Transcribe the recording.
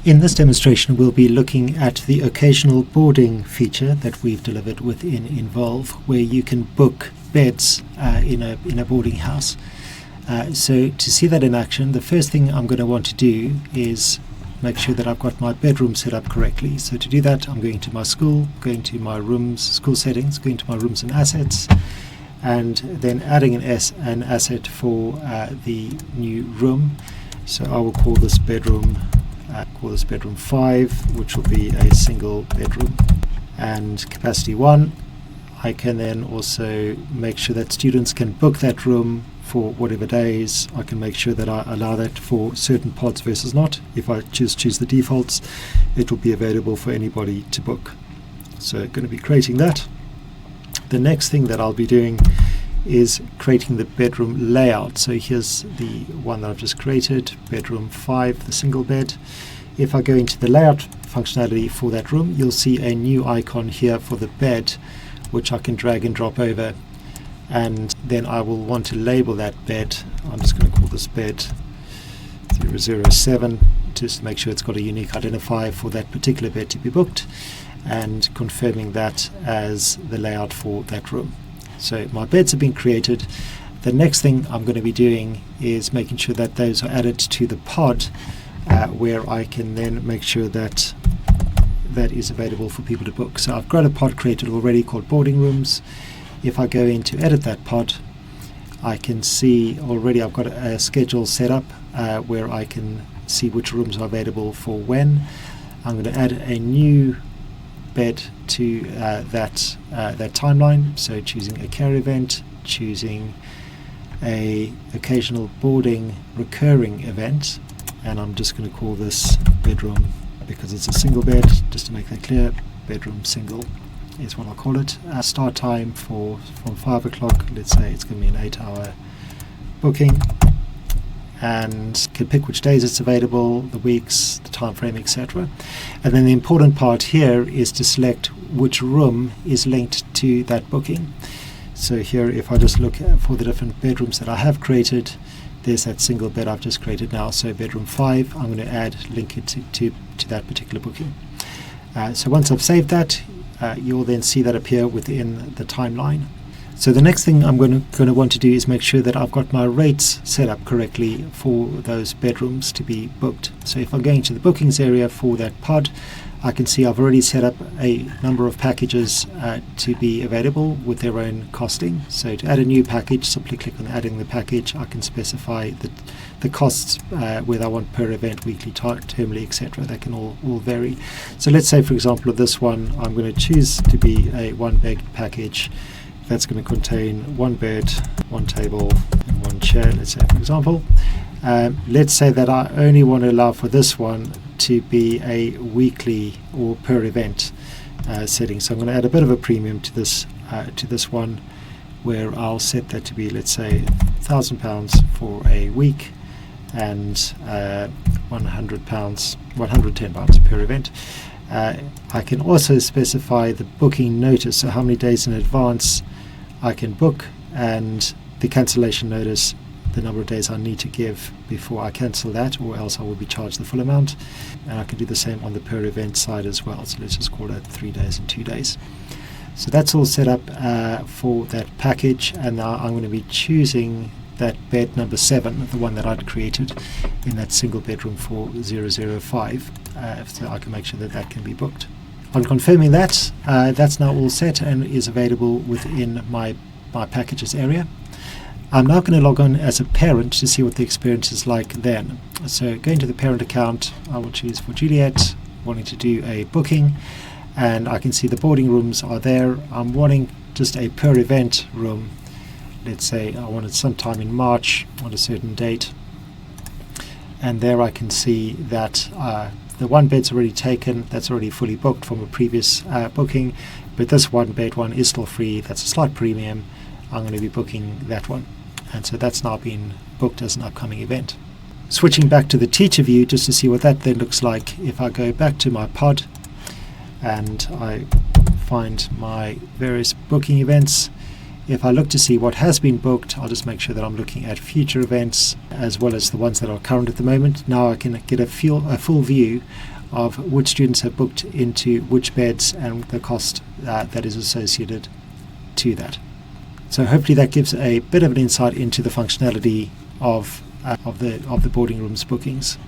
In this demonstration, we'll be looking at the occasional boarding feature that we've delivered within Involve, where you can book beds in a boarding house. So to see that in action, the first thing I'm going to want to do is make sure that I've got my bedroom set up correctly. So to do that, I'm going to my school, going to my rooms, school settings, going to my rooms and assets, and then adding an asset for the new room. So I will call this bedroom 5, which will be a single bedroom, and capacity 1. I can then also make sure that students can book that room for whatever days. I can make sure that I allow that for certain pods versus not. If I choose the defaults, it will be available for anybody to book. So going to be creating that. The next thing that I'll be doing is creating the bedroom layout. So here's the one that I've just created, bedroom 5, the single bed. If I go into the layout functionality for that room, you'll see a new icon here for the bed, which I can drag and drop over, and then I will want to label that bed. I'm just going to call this bed 007, just to make sure it's got a unique identifier for that particular bed to be booked, and confirming that as the layout for that room. So my beds have been created. The next thing I'm going to be doing is making sure that those are added to the pod, where I can then make sure that that is available for people to book. So I've got a pod created already called boarding rooms. If I go in to edit that pod, I can see already I've got a schedule set up where I can see which rooms are available for when. I'm going to add a new bed to that timeline. So choosing a care event, choosing a occasional boarding recurring event, and I'm just going to call this bedroom, because it's a single bed, just to make that clear. Bedroom single is what I'll call it. Start time from 5 o'clock, let's say it's going to be an 8-hour booking, and can pick which days it's available, the weeks, the time frame, etc. And then the important part here is to select which room is linked to that booking. So here, if I just look for the different bedrooms that I have created, there's that single bed I've just created now. So bedroom 5, I'm going to link it to that particular booking. So once I've saved that, you'll then see that appear within the timeline. So the next thing I'm going to want to do is make sure that I've got my rates set up correctly for those bedrooms to be booked. So if I'm going to the bookings area for that pod, I can see I've already set up a number of packages to be available with their own costing. So to add a new package, simply click on adding the package. I can specify the costs, whether I want per event, weekly, termly, etc. That can all vary. So let's say, for example, of this one, I'm going to choose to be a 1-bed package. That's going to contain 1 bed, 1 table, and 1 chair, let's say, for example. Let's say that I only want to allow for this one to be a weekly or per event setting. So I'm going to add a bit of a premium to this one, where I'll set that to be, let's say, £1,000 for a week, and £110 per event. I can also specify the booking notice, so how many days in advance I can book, and the cancellation notice, the number of days I need to give before I cancel that, or else I will be charged the full amount. And I can do the same on the per event side as well. So let's just call that 3 days and 2 days. So that's all set up for that package, and now I'm going to be choosing that bed number 7, the one that I'd created in that single bedroom for 005, so I can make sure that that can be booked. On confirming that, that's now all set and is available within my packages area. I'm now going to log on as a parent to see what the experience is like then. So going to the parent account, I will choose for Juliet, wanting to do a booking, and I can see the boarding rooms are there. I'm wanting just a per event room. Let's say I want it sometime in March on a certain date, and there I can see that the 1 bed's already taken, that's already fully booked from a previous booking, but this 1 bed one is still free. That's a slight premium. I'm going to be booking that one, and so that's now been booked as an upcoming event. Switching back to the teacher view just to see what that then looks like. If I go back to my pod and I find my various booking events, If I look to see what has been booked, I'll just make sure that I'm looking at future events as well as the ones that are current at the moment. Now I can get a full view of which students have booked into which beds and the cost that is associated to that. So hopefully that gives a bit of an insight into the functionality of the boarding rooms bookings.